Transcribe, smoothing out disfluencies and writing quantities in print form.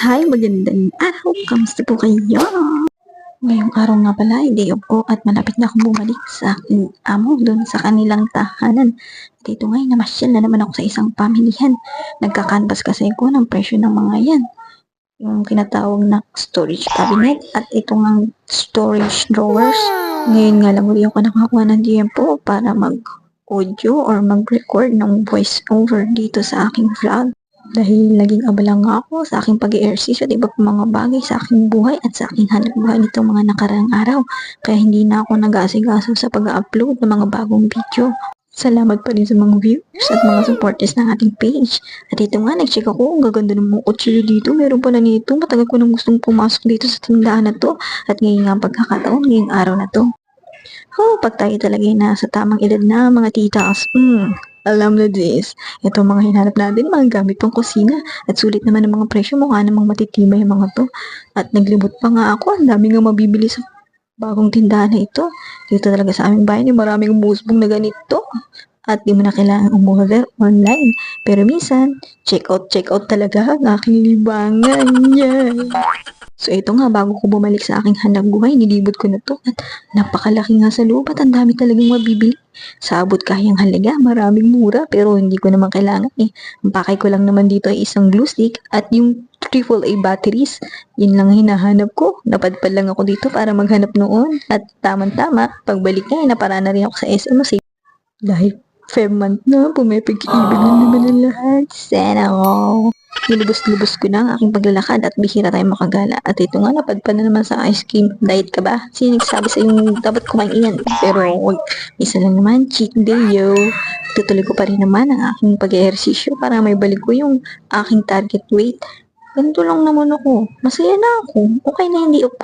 Hi, magandang araw. Kamusta po kayo? Ngayong araw nga pala ay day off ko at malapit na akong bumalik sa aking amo doon sa kanilang tahanan. Dito ngayon namasyal na naman ako sa isang pamilihan. Nagka-canvas kasi ako ng presyo ng mga yan. Yung tinatawag na storage cabinet at ito nga storage drawers. Ngayon nga lang uli ako nakakuha ng tiempo para mag-audio or mag-record ng voice over dito sa aking vlog. Dahil naging abala nga ako sa aking pag-eehersisyo at iba pang mga bagay sa aking buhay at sa aking hanapbuhay nitong mga nakaraang araw. Kaya hindi na ako nag-aasikaso sa pag-upload ng mga bagong video. Salamat pa rin sa mga viewers at mga supporters ng ating page. At ito nga, nag-check ako. Ang gaganda ng mga kutsilyo dito. Meron pala nito. Matagal ko nang gustong pumasok dito sa tindahan na to. At ngayon nga ang pagkakataon, ngayong araw na to. Pag tayo talaga ay nasa tamang edad na mga titas, alam na this. Ito mga hinanap natin, mga gamit pang kusina. At sulit naman ang mga presyo, mukha namang matitibay yung mga to. At naglibot pa nga ako, ang dami nga mabibili sa bagong tindahan na ito. Dito talaga sa aming bayan, maraming umusbong na ganito. At di mo na kailangan umorder online. Pero minsan, check out talaga ang aking libangan niya. So ito nga, bago ko bumalik sa aking hanap buhay, nilibot ko na to at napakalaki nga sa loob at ang dami talagang mabibili. Sa abot kayang halaga, maraming mura pero hindi ko naman kailangan eh. Ang pakay ko lang naman dito ay isang glue stick at yung AAA batteries. Yun lang hinahanap ko. Napadpad lang ako dito para maghanap noon at tamang-tama, pagbalik nga, naparana rin ako sa SM dahil Feb month na, pumipig-ibig na naman ang lahat. Sana all. Nilubos-lubos ko na ang aking paglalakad at bihira tayo makagala. At ito nga, napadpad na naman sa ice cream. Diet ka ba? Sino nagsabi sa yung dapat kumain yan? Pero wag, isa lang naman, cheat day yo. Tutuloy ko pa rin naman ang aking pag-ehersisyo para may balik ko yung aking target weight. Ganito lang naman ako. Masaya na ako. Okay na hindi ako